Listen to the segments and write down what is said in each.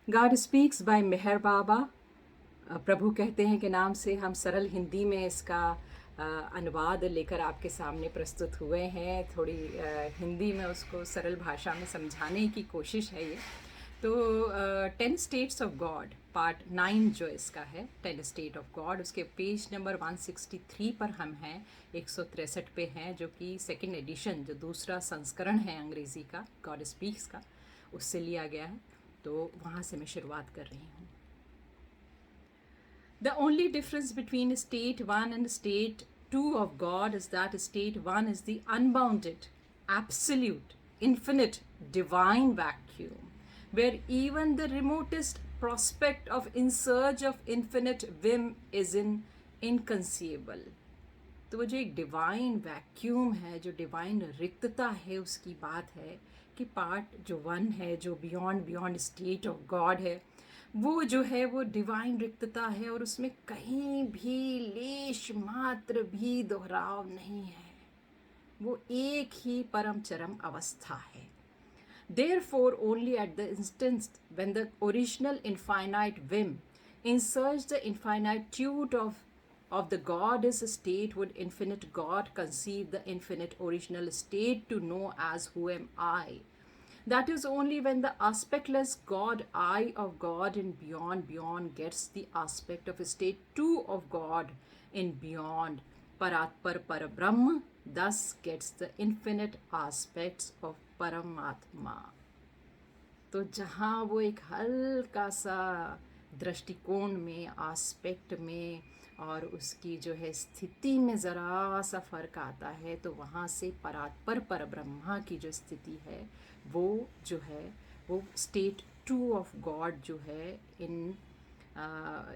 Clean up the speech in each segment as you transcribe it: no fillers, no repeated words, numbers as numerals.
God speaks bye मेहर बाबा। प्रभु कहते हैं के नाम से हम सरल हिंदी में इसका अनुवाद लेकर आपके सामने प्रस्तुत हुए हैं। थोड़ी हिंदी में उसको सरल भाषा में समझाने की कोशिश है ये। तो 10 स्टेट्स ऑफ गॉड पार्ट 9 जो इसका है, 10 स्टेट ऑफ गॉड, उसके पेज नंबर 163 पर हम हैं, 163 पे हैं, जो कि सेकेंड एडिशन, जो दूसरा संस्करण है अंग्रेज़ी का गॉड स्पीक्स का, उससे लिया गया है। तो वहाँ से मैं शुरुआत कर रही हूँ। The only difference between state 1 and state 2 of God is that state 1 is the unbounded, absolute, infinite, divine vacuum, where even the remotest prospect of in search of infinite whim is inconceivable. तो वो जो एक divine vacuum है, जो divine रिक्तता है, उसकी बात है कि पार्ट जो 1 है, जो बियॉन्ड स्टेट ऑफ गॉड है, वो जो है वो डिवाइन रिक्तता है और उसमें कहीं भी लेश मात्र भी दोहराव नहीं है। वो एक ही परम चरम अवस्था है। Therefore, only at the instant when the original infinite whim inserts the infinitude of the God is a state, would infinite God conceive the infinite original state to know as who am I. That is only when the aspectless God, I of God in beyond gets the aspect of a state 2 of God in beyond, Paratpar Parabrahma, thus gets the infinite aspects of Paramatma. तो जहाँ वो एक हल्का सा दृष्टिकोण में, aspect में और उसकी जो है स्थिति में ज़रा सा फ़र्क आता है, तो वहाँ से परात्पर पर ब्रह्मा की जो स्थिति है वो जो है वो स्टेट 2 ऑफ गॉड जो है in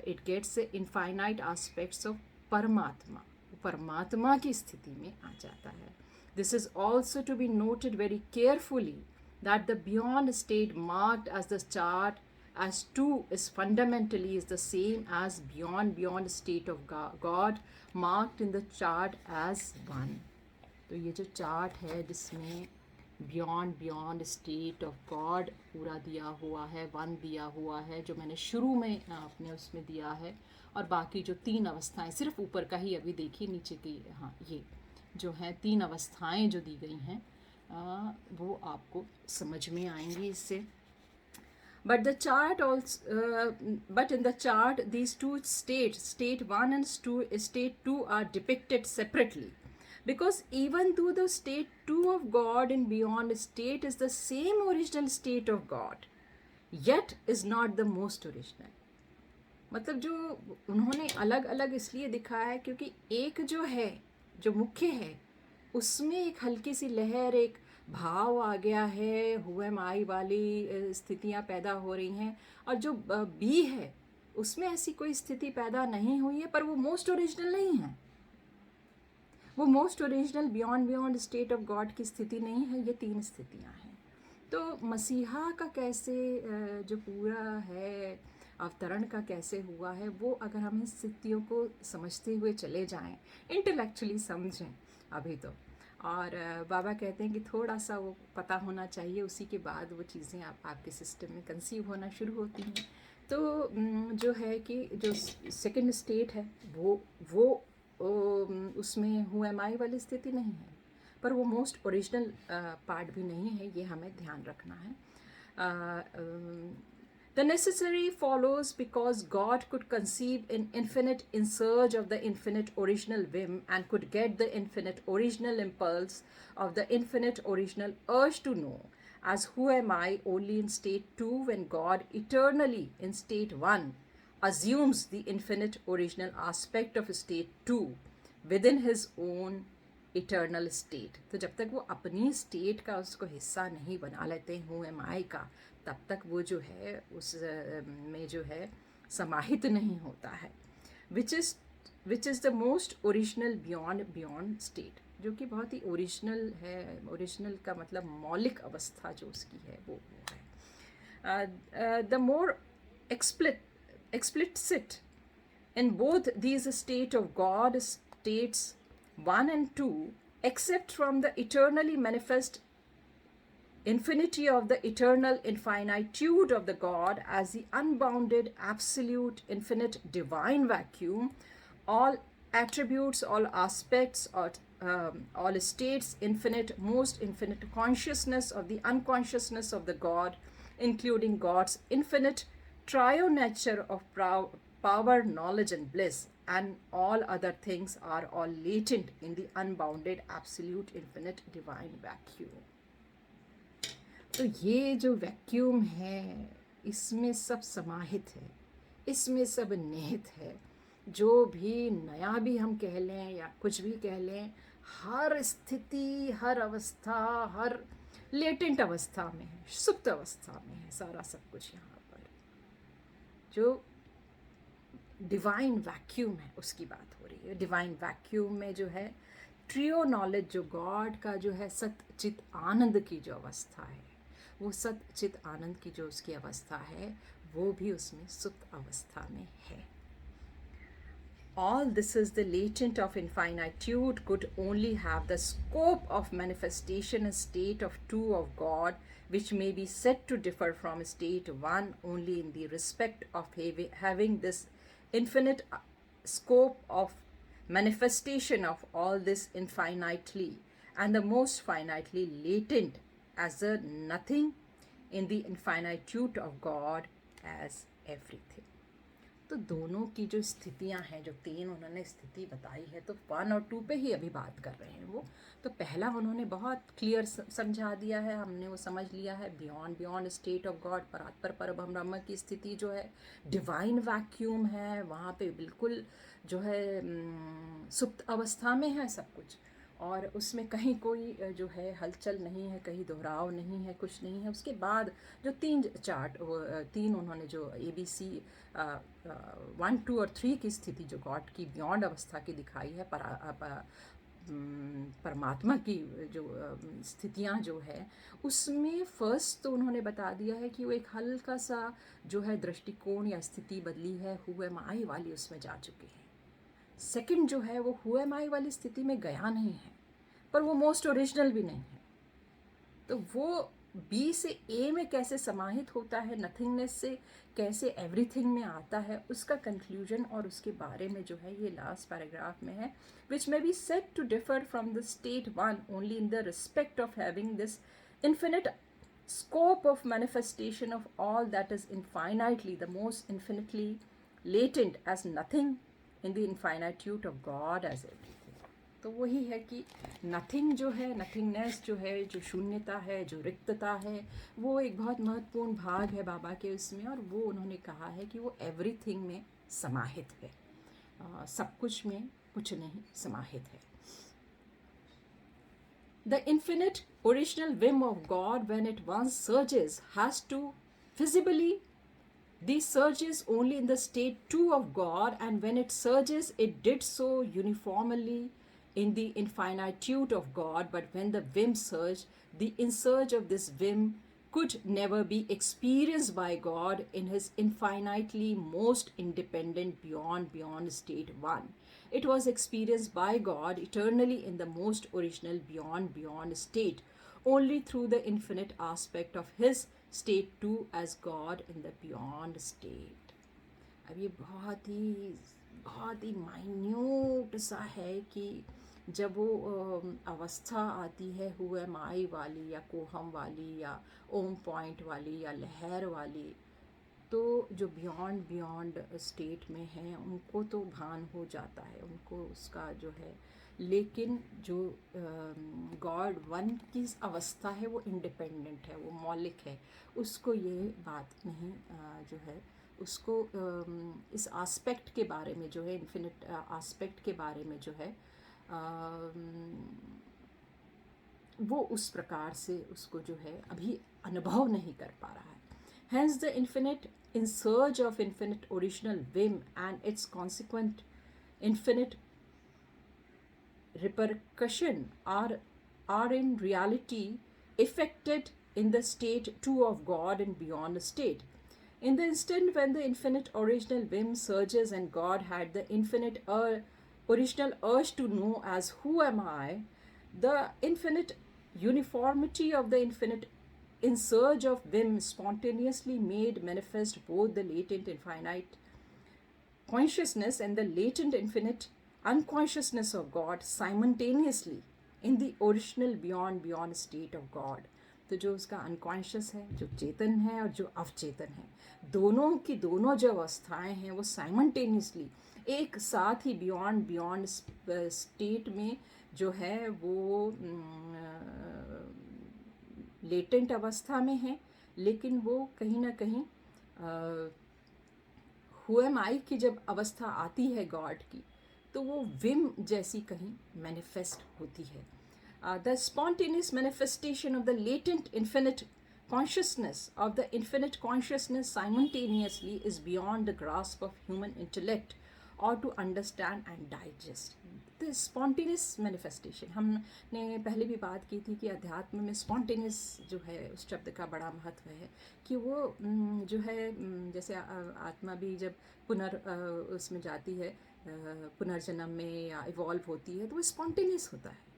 it gets infinite aspects of परमात्मा, परमात्मा की स्थिति में आ जाता है। This is also to be noted very carefully that the beyond state marked as the chart as 2 is fundamentally is the same as beyond state of God marked in the chart as 1. तो ये जो chart है जिसमें beyond state of God पूरा दिया हुआ है, 1 दिया हुआ है, जो मैंने शुरू में अपने उसमें दिया है, और बाकी जो 3 अवस्थाएं, सिर्फ ऊपर का ही अभी देखिए, नीचे की हाँ ये जो हैं 3 अवस्थाएं जो दी गई हैं वो आपको समझ में आएंगी इससे। But the chart also, but in the chart, these two states, state 1 and state 2, are depicted separately, because even though the state 2 of God and beyond state is the same original state of God, yet is not the most original. मतलब जो उन्होंने अलग अलग इसलिए दिखाया है क्योंकि एक जो है, जो मुख्य है, उसमें एक हल्की सी लहर, एक भाव आ गया है, हुए माई वाली स्थितियाँ पैदा हो रही हैं, और जो बी है उसमें ऐसी कोई स्थिति पैदा नहीं हुई है, पर वो मोस्ट ओरिजिनल नहीं है। वो most original beyond state of God की स्थिति नहीं है। ये 3 स्थितियाँ हैं। तो मसीहा का कैसे जो पूरा है अवतरण का कैसे हुआ है, वो अगर हम इन स्थितियों को समझते हुए चले जाएं, इंटेलेक्चुअली समझें अभी तो, और बाबा कहते हैं कि थोड़ा सा वो पता होना चाहिए, उसी के बाद वो चीज़ें आपके सिस्टम में कंसीव होना शुरू होती हैं। तो जो है कि जो सेकंड स्टेट है वो उसमें हु एम आई वाली स्थिति नहीं है, पर वो मोस्ट ओरिजिनल पार्ट भी नहीं है, ये हमें ध्यान रखना है। The necessary follows because God could conceive an infinite in search of the infinite original whim and could get the infinite original impulse of the infinite original urge to know, as who am I, only in state 2 when God eternally in state 1 assumes the infinite original aspect of state 2 within his own eternal state. तो जब तक वो अपनी state का उसको हिस्सा नहीं बना लेते हूँ एम आई का, तब तक वो जो है उस में जो है समाहित नहीं होता है। Which is the most original beyond state, जो कि बहुत ही ओरिजिनल है। ओरिजिनल का मतलब मौलिक अवस्था जो उसकी है वो है। The more explicit in both these state of God states 1 and 2, except from the eternally manifest infinity of the eternal infinitude of the God as the unbounded, absolute, infinite divine vacuum, all attributes, all aspects, all states, infinite, most infinite consciousness of the unconsciousness of the God, including God's infinite triune nature of power, knowledge, and bliss, and all other things are all latent in the unbounded, absolute, infinite, divine vacuum. तो ये जो vacuum है इसमें सब समाहित है, इसमें सब निहित है। जो भी नया भी हम कह लें या कुछ भी कह लें, हर स्थिति, हर अवस्था, हर लेटेंट अवस्था में है, सुप्त अवस्था में है सारा सब कुछ यहाँ पर। जो डिवाइन वैक्यूम है उसकी बात हो रही है। डिवाइन वैक्यूम में जो है ट्रियो नॉलेज, जो गॉड का जो है सत चित आनंद की जो अवस्था है, वो सत चित आनंद की जो उसकी अवस्था है वो भी उसमें सुप्त अवस्था में है। All this is the latent of infinitude could only have the scope of manifestation a state of two of God, which may be said to differ from state one only in the respect of having this infinite scope of manifestation of all this infinitely and the most finitely latent as a nothing in the infinitude of God as everything. तो दोनों की जो स्थितियां हैं, जो तीन उन्होंने स्थिति बताई है, तो 1 और 2 पे ही अभी बात कर रहे हैं वो। तो पहला उन्होंने बहुत क्लियर समझा दिया है, हमने वो समझ लिया है, बियॉन्ड स्टेट ऑफ गॉड, परात्पर परब्रह्म ब्रह्म की स्थिति जो है डिवाइन वैक्यूम है, वहाँ पे बिल्कुल जो है सुप्त अवस्था में है सब कुछ, और उसमें कहीं कोई जो है हलचल नहीं है, कहीं दोहराव नहीं है, कुछ नहीं है। उसके बाद जो तीन चार्ट, वो तीन उन्होंने जो ABC 1, 2 और 3 की स्थिति जो गॉड की बियॉन्ड अवस्था की दिखाई है, परमात्मा की जो स्थितियां जो है, उसमें फर्स्ट तो उन्होंने बता दिया है कि वो एक हल्का सा जो है दृष्टिकोण या स्थिति बदली है, हु एम आई वाली उसमें जा चुके हैं। सेकंड जो है वो हु एम आई वाली स्थिति में गया नहीं है, पर वो मोस्ट ओरिजिनल भी नहीं है। तो वो बी से ए में कैसे समाहित होता है, नथिंगनेस से कैसे एवरीथिंग में आता है, उसका कंक्लूजन और उसके बारे में जो है ये लास्ट पैराग्राफ में है, which may be said to differ from the state 1 only in the respect of having this infinite scope of manifestation of all that is infinitely, the most infinitely latent as nothing in the infinitude of God as everything. तो वही है कि nothing जो है, nothingness जो है, जो शून्यता है, जो रिक्तता है, वो एक बहुत महत्वपूर्ण भाग है बाबा के उसमें, और वो उन्होंने कहा है कि वो एवरीथिंग में समाहित है, सब कुछ में कुछ नहीं समाहित है। The infinite original whim of God, when it once surges, has to visibly, these surges only in the state 2 of God, and when it surges, it did so uniformly in the infinitude of God. But when the whim surged, the insurge of this whim could never be experienced by God in his infinitely most independent beyond state 1. It was experienced by God eternally in the most original beyond state, only through the infinite aspect of his state 2 as God in the beyond state. अब ये बहुत ही minute सा है कि जब वो अवस्था आती है हु एम आई वाली, या कोहम वाली, या ओम पॉइंट वाली, या लहर वाली, तो जो बियॉन्ड स्टेट में हैं उनको तो भान हो जाता है, उनको उसका जो है, लेकिन जो गॉड 1 की अवस्था है वो इंडिपेंडेंट है, वो मौलिक है, उसको ये बात नहीं जो है, उसको इस आस्पेक्ट के बारे में जो है, इन्फिनिट आस्पेक्ट के बारे में जो है, वो उस प्रकार से उसको जो है अभी अनुभव नहीं कर पा रहा है। Hence the infinite insurge of infinite original whim and its consequent infinite repercussion are in reality effected in the state 2 of God and beyond state. In the instant when the infinite original whim surges and God had the infinite original urge to know as who am I, the infinite uniformity of the infinite in surge of whim, spontaneously made manifest both the latent infinite consciousness and the latent infinite unconsciousness of God simultaneously in the original beyond state of God. तो जो उसका unconscious है, जो चेतन है और जो अवचेतन है, दोनों की दोनों जो अवस्थाएं हैं वो साइमल्टेनियसली एक साथ ही बियॉन्ड स्टेट में जो है वो लेटेंट अवस्था में है, लेकिन वो कहीं ना कहीं हु एम आई की जब अवस्था आती है गॉड की, तो वो विम जैसी कहीं मैनिफेस्ट होती है. The spontaneous manifestation of the latent infinite consciousness of the infinite consciousness simultaneously is beyond the grasp of human intellect or to understand and digest. The spontaneous manifestation, हमने पहले भी बात की थी कि अध्यात्म में spontaneous जो है उस शब्द का बड़ा महत्व है कि वो जो है जैसे आत्मा भी जब उसमें जाती है पुनर्जन्म में या इवॉल्व होती है तो वो spontaneous होता है.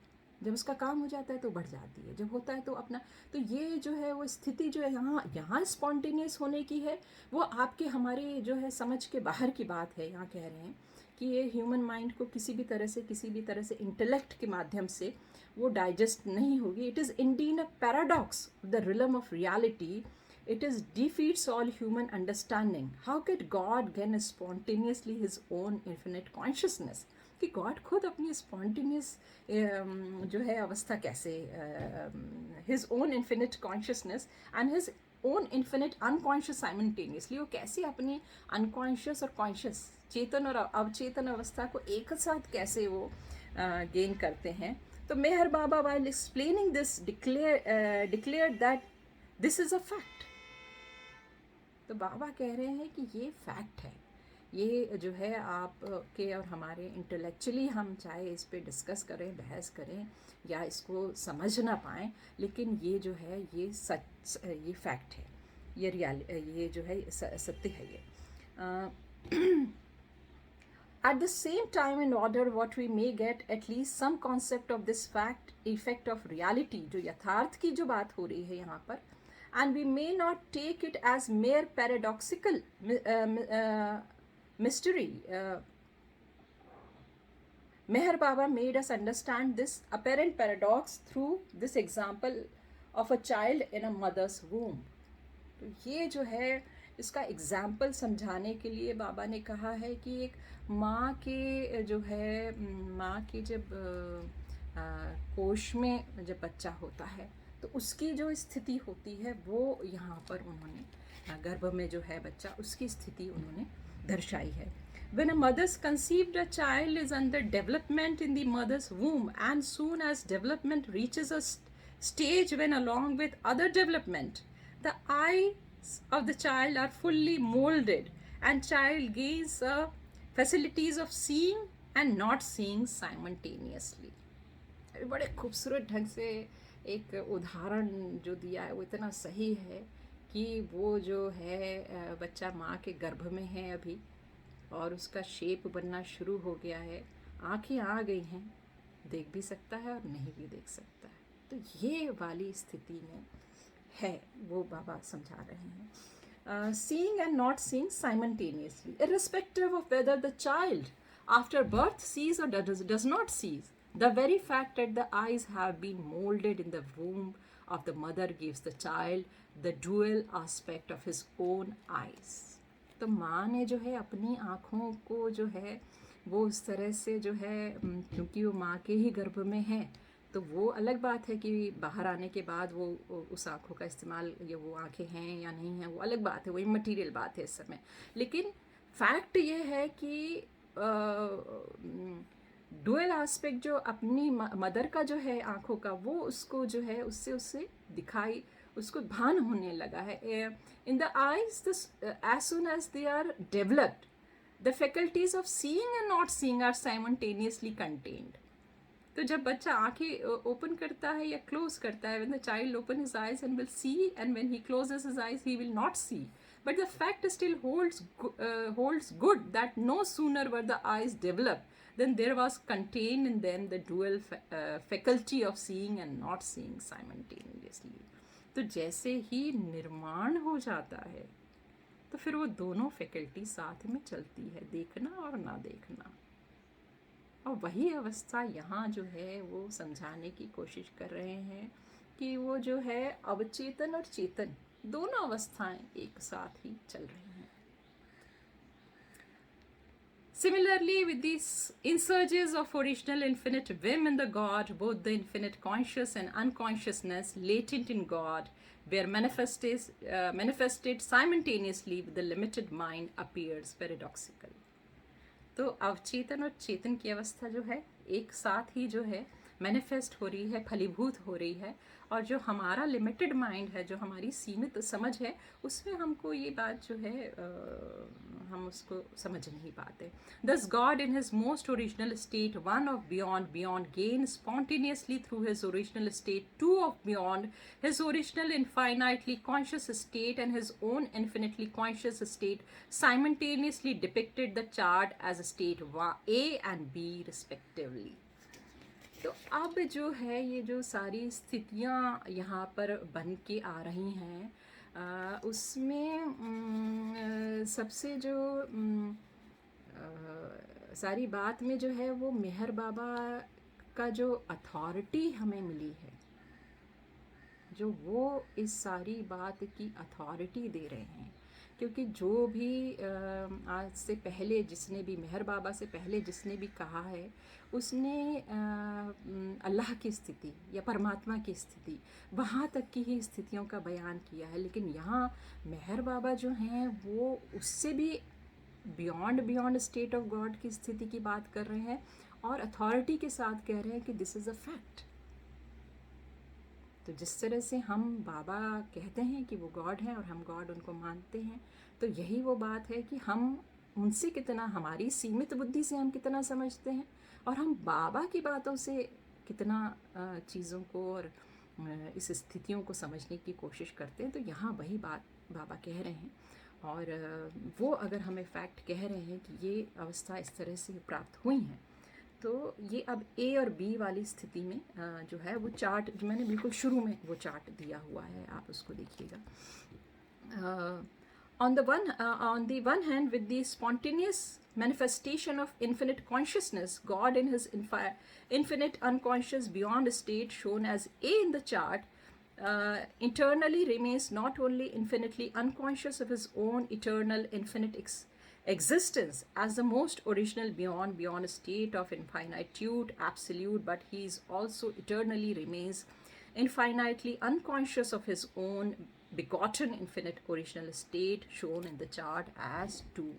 जब उसका काम हो जाता है तो बढ़ जाती है, जब होता है तो अपना, तो ये जो है वो स्थिति जो है यहाँ स्पॉन्टेनियस होने की है, वो आपके हमारे जो है समझ के बाहर की बात है. यहाँ कह रहे हैं कि ये ह्यूमन माइंड को किसी भी तरह से इंटेलेक्ट के माध्यम से वो डाइजेस्ट नहीं होगी. It is indeed a paradox the realm of reality. It is defeats all human understanding. How could God gain spontaneously his own infinite consciousness? कि गॉड खुद अपनी स्पॉन्टेनियस जो है अवस्था कैसे, his own infinite consciousness and his own infinite unconscious simultaneously, वो कैसे अपनी अनकॉन्शियस और कॉन्शियस, चेतन और अवचेतन अवस्था को एक साथ कैसे वो गेन करते हैं. तो मेहर बाबा while explaining this declared that this is a fact. तो बाबा कह रहे हैं कि ये फैक्ट है. ये जो है आप के और हमारे इंटेलेक्चुअली हम चाहे इस पे डिस्कस करें, बहस करें या इसको समझ ना पाएँ, लेकिन ये जो है ये सच, ये फैक्ट है, ये जो है सत्य है ये. At the same time, in order what we may get at least some concept of this fact, effect of reality, जो यथार्थ की जो बात हो रही है यहाँ पर, and we may not take it as mere paradoxical mystery. Meher Baba made us understand this apparent paradox through this example of a child in a mother's womb. तो ये जो है इसका एग्जाम्पल समझाने के लिए बाबा ने कहा है कि एक माँ के जो है, माँ के जब कोश में जब बच्चा होता है तो उसकी जो स्थिति होती है वो यहाँ पर उन्होंने गर्भ में जो है बच्चा, उसकी स्थिति उन्होंने दर्शाई है. When a mother's conceived, a child is under development in the mother's womb, and soon as development reaches a stage when, along with other development, the eyes of the child are fully molded and child gains facilities of seeing and not seeing simultaneously. बड़े खूबसूरत ढंग से एक उदाहरण जो दिया है वो इतना सही है कि वो जो है बच्चा माँ के गर्भ में है अभी और उसका शेप बनना शुरू हो गया है, आँखें आ गई हैं, देख भी सकता है और नहीं भी देख सकता है. तो ये वाली स्थिति में है वो बाबा समझा रहे हैं. Seeing and not seeing simultaneously, irrespective of whether the child after birth sees or does not see. The very fact that the eyes have been molded in the womb of the mother gives the child the dual aspect of his own eyes. तो माँ ने जो है अपनी आँखों को जो है वो उस तरह से जो है, क्योंकि वो माँ के ही गर्भ में है, तो वो अलग बात है कि बाहर आने के बाद वो उस आँखों का इस्तेमाल, या वो आँखें हैं या नहीं हैं, वो अलग बात है, वो इमटीरियल बात है इस समय. लेकिन फैक्ट ये है कि डुअल एस्पेक्ट जो अपनी मदर का जो है आँखों का, वो उसको जो है उससे दिखाई, उसको भान होने लगा है. In the eyes as soon as they are developed, the faculties of seeing and not seeing are simultaneously contained. तो जब बच्चा आँखें ओपन करता है या क्लोज करता है, when the child open his eyes and will see, and when he closes his eyes he will not see, but the fact still holds good that no sooner were the eyes developed than there was contained in them the dual faculty of seeing and not seeing simultaneously. तो जैसे ही निर्माण हो जाता है तो फिर वो दोनों फैकल्टी साथ में चलती है, देखना और ना देखना। और वही अवस्था यहाँ जो है वो समझाने की कोशिश कर रहे हैं कि वो जो है अवचेतन और चेतन दोनों अवस्थाएं एक साथ ही चल रही हैं। Similarly, with these insurges of original infinite whim in the God, both the infinite conscious and unconsciousness latent in God were manifested simultaneously with the limited mind appears paradoxical. तो अवचेतन और चेतन की अवस्था जो है एक साथ ही जो है मैनिफेस्ट हो रही है, फलीभूत हो रही है, और जो हमारा लिमिटेड माइंड है, जो हमारी सीमित समझ है, उसमें हमको ये बात जो है हम उसको समझ नहीं पाते. Thus God in his most original state, one of beyond gain spontaneously through his original state, two of beyond, his original infinitely conscious state and his own infinitely conscious state simultaneously depicted the chart as state A and B respectively. तो अब जो है ये जो सारी स्थितियाँ यहाँ पर बन के आ रही हैं, उसमें सबसे जो सारी बात में जो है वो मेहर बाबा का जो अथॉरिटी हमें मिली है, जो वो इस सारी बात की अथॉरिटी दे रहे हैं. क्योंकि जो भी आज से पहले जिसने भी, मेहर बाबा से पहले जिसने भी कहा है, उसने अल्लाह की स्थिति या परमात्मा की स्थिति वहाँ तक की ही स्थितियों का बयान किया है. लेकिन यहाँ मेहर बाबा जो हैं वो उससे भी बियॉन्ड स्टेट ऑफ गॉड की स्थिति की बात कर रहे हैं और अथॉरिटी के साथ कह रहे हैं कि दिस इज़ अ फैक्ट. तो जिस तरह से हम बाबा कहते हैं कि वो गॉड हैं और हम गॉड उनको मानते हैं, तो यही वो बात है कि हम उनसे कितना, हमारी सीमित बुद्धि से हम कितना समझते हैं और हम बाबा की बातों से कितना चीज़ों को और इस स्थितियों को समझने की कोशिश करते हैं. तो यहाँ वही बात बाबा कह रहे हैं और वो अगर हमें फैक्ट कह रहे हैं कि ये अवस्था इस तरह से प्राप्त हुई हैं, तो ये अब ए और बी वाली स्थिति में जो है वो चार्ट जो मैंने बिल्कुल शुरू में वो चार्ट दिया हुआ है, आप उसको देखिएगा. On the one hand, with the spontaneous manifestation of infinite consciousness, God in his infinite unconscious beyond state shown as A in the chart, internally remains not only infinitely unconscious of his own eternal infinite existence as the most original beyond state of infinitude absolute, but he is also eternally remains infinitely unconscious of his own begotten infinite original state shown in the chart as 2.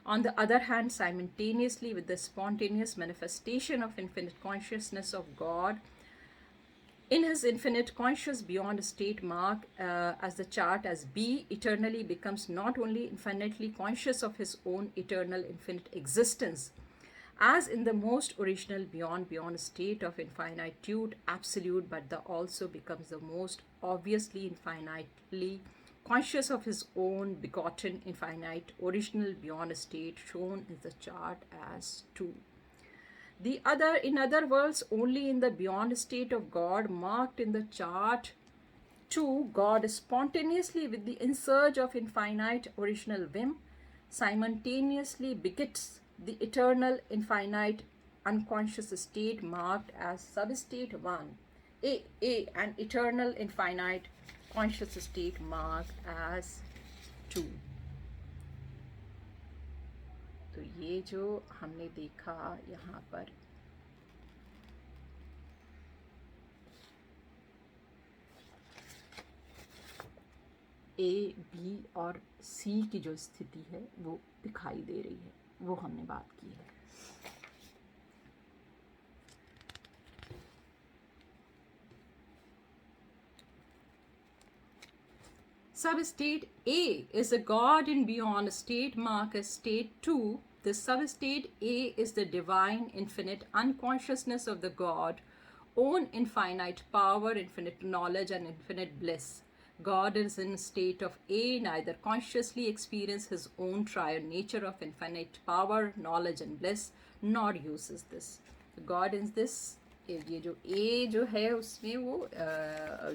On the other hand, simultaneously with the spontaneous manifestation of infinite consciousness of God in his infinite conscious beyond state mark as the chart as B, eternally becomes not only infinitely conscious of his own eternal infinite existence as in the most original beyond state of infinitude absolute, but also becomes the most obviously infinitely conscious of his own begotten infinite original beyond state shown in the chart as 2. The other, in other words, only in the beyond state of God marked in the chart 2, God spontaneously with the insurge of infinite original whim simultaneously begets the eternal infinite unconscious state marked as substate 1, A, and eternal infinite conscious state marked as 2. तो ये जो हमने देखा यहाँ पर, ए, B और सी की जो स्थिति है वो दिखाई दे रही है, वो हमने बात की है. Substate A is a God in beyond state mark as state 2. This substate A is the divine infinite unconsciousness of the God, own infinite power, infinite knowledge and infinite bliss. God is in state of A, neither consciously experience his own triune nature of infinite power, knowledge and bliss, nor uses this. God in this ये जो ए जो है उसमें वो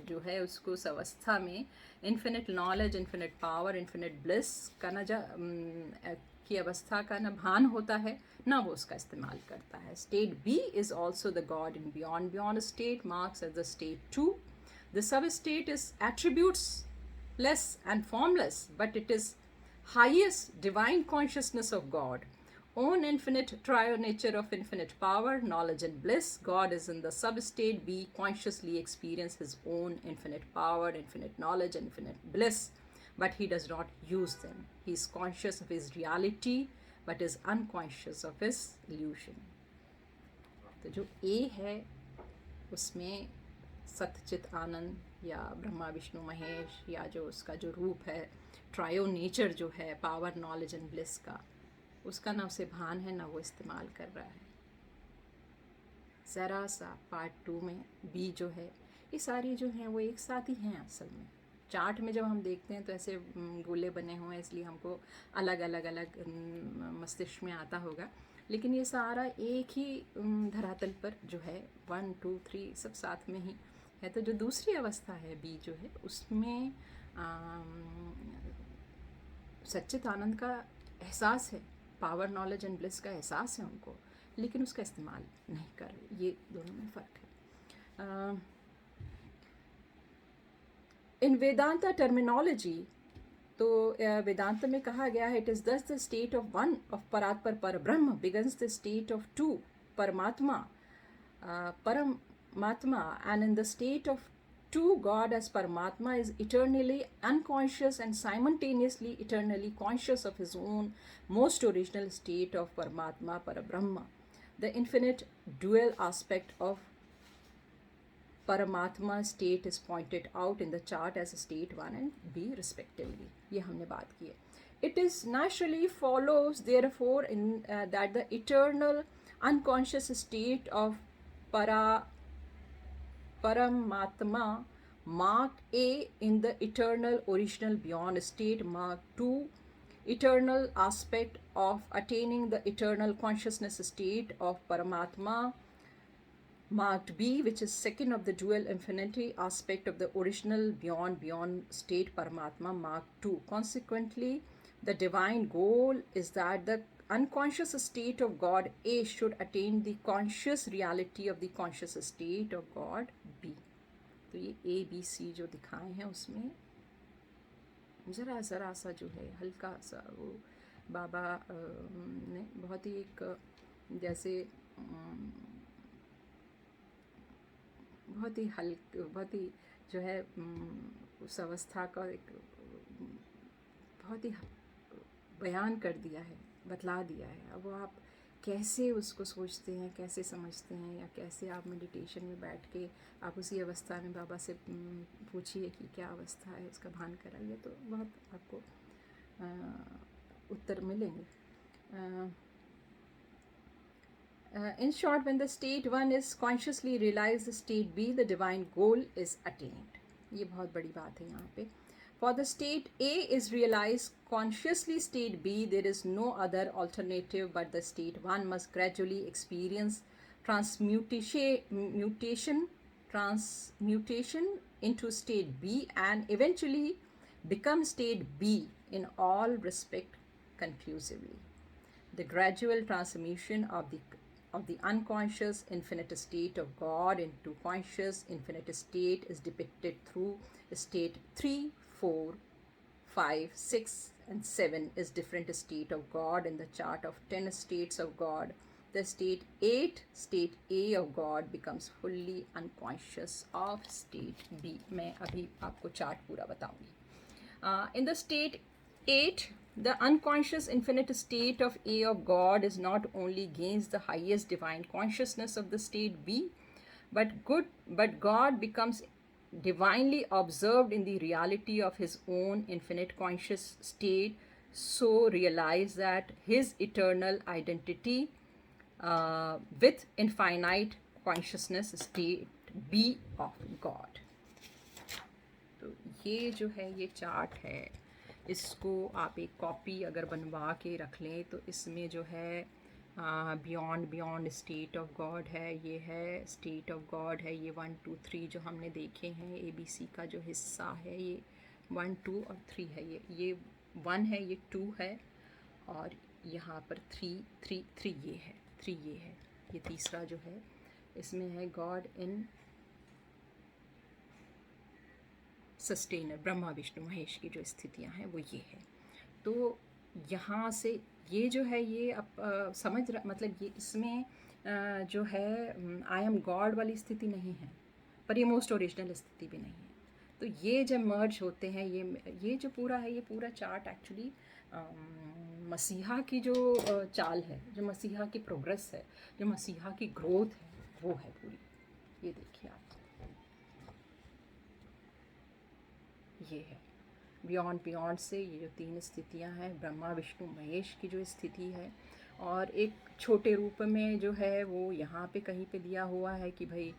जो है उसको उस अवस्था में infinite knowledge, infinite power, infinite bliss का ना की अवस्था का ना भान होता है, ना वो उसका इस्तेमाल करता है. State B is also the God in beyond. Beyond state marks as the state two. The sub state is attributes less and formless, but it is highest divine consciousness of God, own infinite triune nature of infinite power, knowledge and bliss. God is in the substate. We consciously experience his own infinite power, infinite knowledge, infinite bliss, but he does not use them. He is conscious of his reality, but is unconscious of his illusion. तो जो A है उसमें सतचित आनंद या ब्रह्मा विष्णु महेश या जो उसका जो रूप है, ट्रायो नेचर जो है, पावर, नॉलेज एंड ब्लिस का, उसका ना उसे भान है, ना वो इस्तेमाल कर रहा है. ज़रा सा पार्ट 2 में बी जो है, ये सारी जो हैं वो एक साथ ही हैं असल में. चार्ट में जब हम देखते हैं तो ऐसे गोले बने हुए हैं, इसलिए हमको अलग अलग अलग मस्तिष्क में आता होगा, लेकिन ये सारा एक ही धरातल पर जो है 1 2 3 सब साथ में ही है. तो जो दूसरी अवस्था है बी जो है उसमें सच्चित आनंद का एहसास है, पावर, नॉलेज एंड ब्लिस का एहसास है उनको, लेकिन उसका इस्तेमाल नहीं कर रहे. ये दोनों में फ़र्क है. इन वेदांता टर्मिनोलॉजी तो वेदांत में कहा गया है, it is thus the state of one of Paratpar Par Brahm begins the state of two Paramatma Matma, and in the state of two, God as Paramatma is eternally unconscious and simultaneously eternally conscious of his own most original state of Paramatma, Parabrahma. The infinite dual aspect of Paramatma state is pointed out in the chart as state 1 and B respectively. ये हमने बात की है. It is naturally follows therefore in that the eternal unconscious state of Paramatma mark A in the eternal original beyond state, mark 2 eternal aspect of attaining the eternal consciousness state of Paramatma, marked B, which is second of the dual infinity aspect of the original beyond state Paramatma, mark 2. Consequently, the divine goal is that the unconscious state of God A should attain the conscious reality of the conscious state of God B. तो ये A B C जो दिखाए हैं उसमें ज़रा सा जो है हल्का सा वो बाबा ने बहुत ही एक जैसे बहुत ही जो है उस अवस्था का एक बहुत ही बयान कर दिया है, बतला दिया है. अब वो आप कैसे उसको सोचते हैं, कैसे समझते हैं, या कैसे आप मेडिटेशन में बैठ के आप उसी अवस्था में बाबा से पूछिए कि क्या अवस्था है, उसका भान कराइए, तो बहुत आपको उत्तर मिलेंगे. In short, when the state 1 is consciously realized, the state B, the divine goal, is attained. ये बहुत बड़ी बात है यहाँ पे. For the state A is realized consciously, state B, there is no other alternative but the state 1 must gradually experience transmutation into state B and eventually become state B in all respect conclusively. The gradual transmutation of the unconscious infinite state of God into conscious infinite state is depicted through state 3, 4, 5, 6 and 7 is different state of God in the chart of 10 states of God. The state 8, state A of God becomes fully unconscious of state B. मैं अभी आपको chart पूरा बताऊंगी. In the state 8, the unconscious infinite state of A of God is not only gains the highest divine consciousness of the state B, but God becomes divinely observed in the reality of his own infinite conscious state, so realize that his eternal identity with infinite consciousness state B of God. तो ये जो है ये chart है, इसको आप एक copy अगर बनवा के रख लें तो इसमें जो है बियॉन्ड स्टेट ऑफ गॉड है, ये है स्टेट ऑफ गॉड है, ये 1 2 3 जो हमने देखे हैं ABC का जो हिस्सा है, ये 1 2 और 3 है, ये 1 है, ये 2 है, और यहाँ पर 3 ये है, 3 ये है, ये तीसरा जो है इसमें है गॉड इन सस्टेनर, ब्रह्मा विष्णु महेश की जो स्थितियाँ हैं वो ये है। तो यहाँ से ये जो है ये मतलब ये इसमें जो है आई एम गॉड वाली स्थिति नहीं है, पर ये मोस्ट ओरिजिनल स्थिति भी नहीं है। तो ये जब मर्ज होते हैं, ये जो पूरा है, ये पूरा चार्ट एक्चुअली मसीहा की जो चाल है, जो मसीहा की प्रोग्रेस है, जो मसीहा की ग्रोथ है, वो है पूरी। ये देखिए आप, ये है बियॉन्ड से ये जो 3 स्थितियां हैं, ब्रह्मा विष्णु महेश की जो स्थिति है, और एक छोटे रूप में जो है वो यहाँ पे कहीं पे दिया हुआ है कि भाई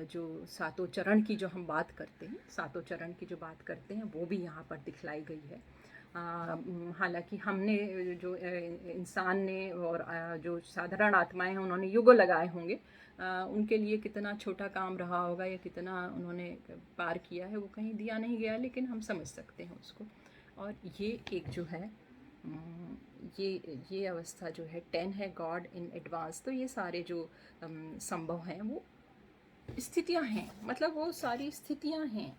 जो 7 चरण की जो हम बात करते हैं, 7 चरण की जो बात करते हैं वो भी यहाँ पर दिखलाई गई है। हालांकि हमने जो इंसान ने और जो साधारण आत्माएं हैं उन्होंने युग लगाए होंगे, उनके लिए कितना छोटा काम रहा होगा या कितना उन्होंने पार किया है वो कहीं दिया नहीं गया, लेकिन हम समझ सकते हैं उसको। और ये एक जो है ये अवस्था जो है 10 है, गॉड इन एडवांस। तो ये सारे जो संभव हैं वो स्थितियां हैं, मतलब वो सारी स्थितियां हैं,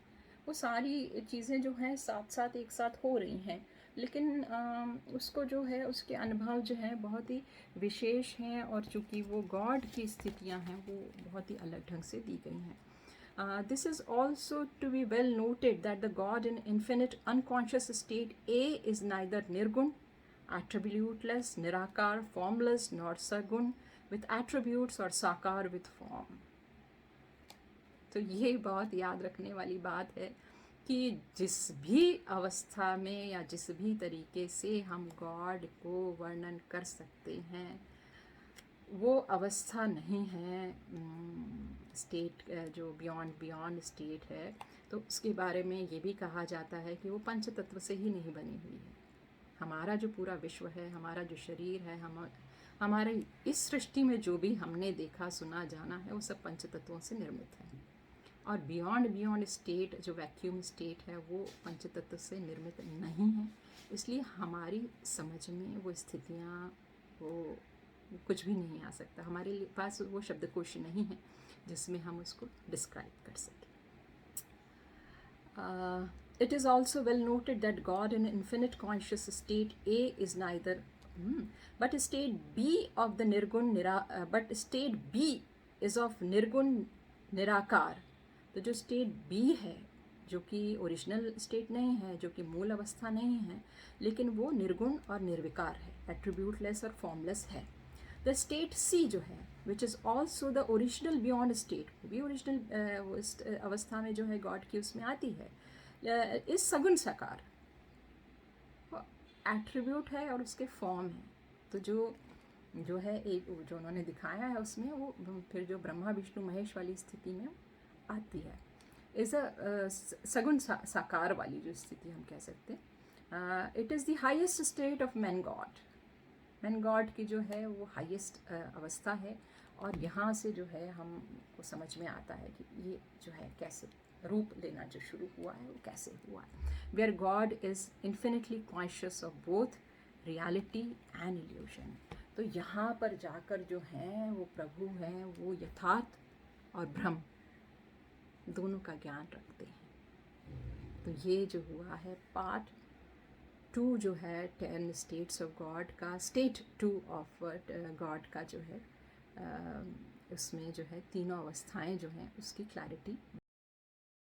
वो सारी चीज़ें जो हैं साथ साथ एक साथ हो रही हैं, लेकिन उसको जो है उसके अनुभव जो है बहुत ही विशेष हैं, और चूँकि वो गॉड की स्थितियां हैं वो बहुत ही अलग ढंग से दी गई हैं। This is also to be well noted that the God in infinite unconscious state A is neither nirgun, attributeless, nirakar, formless, nor sagun with attributes or sakar with form. तो ये बहुत याद रखने वाली बात है कि जिस भी अवस्था में या जिस भी तरीके से हम गॉड को वर्णन कर सकते हैं, वो अवस्था नहीं है स्टेट जो बियॉन्ड स्टेट है। तो उसके बारे में ये भी कहा जाता है कि वो पंच तत्व से ही नहीं बनी हुई है। हमारा जो पूरा विश्व है, हमारा जो शरीर है, हमारे इस सृष्टि में जो भी हमने देखा सुना जाना है, वो सब पंच तत्वों से निर्मित है। और बियॉन्ड स्टेट जो वैक्यूम स्टेट है वो पंच तत्व से निर्मित नहीं है, इसलिए हमारी समझ में वो स्थितियाँ वो कुछ भी नहीं आ सकता, हमारे पास वो शब्दकोश नहीं है जिसमें हम उसको डिस्क्राइब कर सकें। It is also well noted that God in infinite conscious state A is neither but state B of the nirgun but state B is of nirgun nirakar। तो जो स्टेट B है, जो कि ओरिजिनल स्टेट नहीं है, जो कि मूल अवस्था नहीं है, लेकिन वो निर्गुण और निर्विकार है, एट्रीब्यूटलेस और फॉर्मलेस है। द स्टेट C जो है which is also the original beyond state, वो भी ओरिजिनल अवस्था में जो है गॉड की उसमें आती है, इस सगुण साकार एट्रीब्यूट है और उसके फॉर्म है। तो जो है एक जो उन्होंने दिखाया है उसमें वो फिर जो ब्रह्मा विष्णु महेश वाली स्थिति में आती है, इज़ अ सगुण साकार वाली जो स्थिति हम कह सकते हैं। It is the highest state of man God की जो है वो हाईएस्ट अवस्था है, और यहाँ से जो है हमको समझ में आता है कि ये जो है कैसे रूप लेना जो शुरू हुआ है वो कैसे हुआ है। Where God is infinitely conscious of both reality and illusion. तो यहाँ पर जाकर जो हैं वो प्रभु हैं, वो यथार्थ और भ्रम दोनों का ज्ञान रखते हैं। तो ये जो हुआ है पार्ट 2 जो है 10 स्टेट्स ऑफ गॉड का, स्टेट 2 ऑफ गॉड का जो है उसमें जो है तीनों अवस्थाएं जो हैं उसकी क्लैरिटी